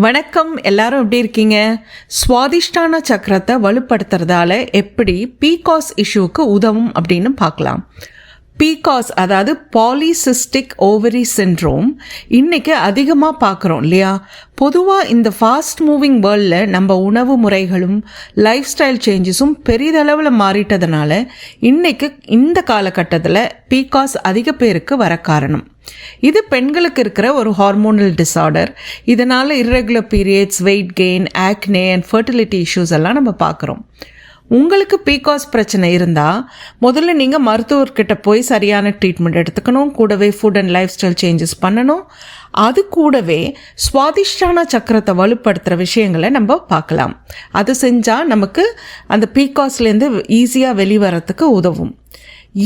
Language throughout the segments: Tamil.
வணக்கம், எல்லாரும் எப்படி இருக்கீங்க? சுவாதிஷ்டான சக்கரத்தை வலுப்படுத்துறதால எப்படி PCOS இஷ்யூக்கு உதவும் அப்படின்னு பார்க்கலாம். PCOS அதாவது பாலிசிஸ்டிக் ஓவரி சிண்ட்ரோம் இன்னைக்கு அதிகமாக பார்க்குறோம் இல்லையா? பொதுவாக இந்த ஃபாஸ்ட் மூவிங் வேர்ல்டில் நம்ம உணவு முறைகளும் லைஃப் ஸ்டைல் சேஞ்சஸும் பெரிதளவில் மாறிட்டதுனால இன்னைக்கு இந்த காலகட்டத்தில் PCOS அதிக பேருக்கு வர காரணம். இது பெண்களுக்கு இருக்கிற ஒரு ஹார்மோனல் டிஸார்டர். இதனால் irregular periods, weight gain, acne and fertility issues எல்லாம் நம்ம பார்க்குறோம். உங்களுக்கு PCOS பிரச்சனை இருந்தால் முதல்ல நீங்கள் மருத்துவர்கிட்ட போய் சரியான ட்ரீட்மெண்ட் எடுத்துக்கணும். கூடவே food and life style changes பண்ணணும். அது கூடவே சுவாதிஷ்டான சக்கரத்தை வலுப்படுத்துகிற விஷயங்களை நம்ம பார்க்கலாம். அது செஞ்சால் நமக்கு அந்த PCOSலேருந்து ஈஸியாக வெளிவரத்துக்கு உதவும்.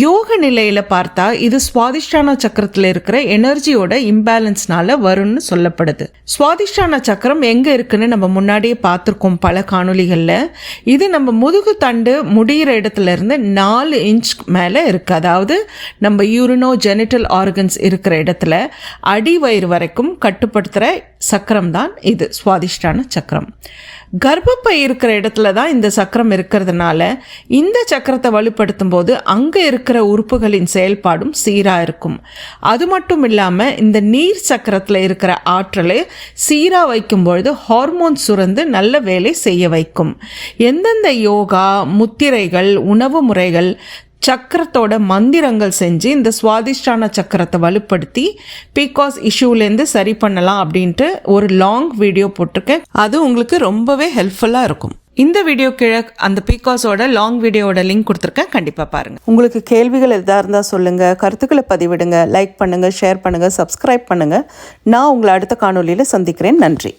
யோக நிலையில் பார்த்தா இது சுவாதிஷ்டான சக்கரத்தில் இருக்கிற எனர்ஜியோட இம்பேலன்ஸ்னால வரும்னு சொல்லப்படுது. சுவாதிஷ்டான சக்கரம் எங்கே இருக்குன்னு நம்ம முன்னாடியே பார்த்துருக்கோம் பல காணொலிகளில். இது நம்ம முதுகு தண்டு முடிகிற இடத்துல இருந்து 4 இன்ச் மேலே இருக்குது. அதாவது நம்ம யூரினோ ஜெனிட்டல் ஆர்கன்ஸ் இருக்கிற இடத்துல அடி வயிறு வரைக்கும் கட்டுப்படுத்துகிற சக்கரம் தான் இது சுவாதிஷ்டான சக்கரம். கர்ப்பப்பை இருக்கிற இடத்துல தான் இந்த சக்கரம் இருக்கிறதுனால இந்த சக்கரத்தை வலுப்படுத்தும் போது அங்கே இருக்கிற உறுப்புகளின் செயல்பாடும் சீராக இருக்கும். அது மட்டும் இல்லாமல் இந்த நீர் சக்கரத்தில் இருக்கிற ஆற்றலை சீராக வைக்கும் பொழுது ஹார்மோன் சுரந்து நல்ல வேலை செய்ய வைக்கும். எந்தெந்த யோகா, முத்திரைகள், உணவு முறைகள், சக்கரத்தோட மந்திரங்கள் செஞ்சு இந்த சுவாதிஷ்டான சக்கரத்தை வலுப்படுத்தி PCOS இஷ்யூலேருந்து சரி பண்ணலாம் அப்படின்ட்டு ஒரு லாங் வீடியோ போட்டிருக்கேன். அது உங்களுக்கு ரொம்பவே ஹெல்ப்ஃபுல்லாக இருக்கும். இந்த வீடியோ கீழே அந்த PCOSோட லாங் வீடியோவோட லிங்க் கொடுத்துருக்கேன், கண்டிப்பாக பாருங்கள். உங்களுக்கு கேள்விகள் எதாக இருந்தால் சொல்லுங்கள், கருத்துக்களை பதிவிடுங்க, லைக் பண்ணுங்கள், ஷேர் பண்ணுங்கள், சப்ஸ்கிரைப் பண்ணுங்கள். நான் உங்களை அடுத்த காணொலியில் சந்திக்கிறேன். நன்றி.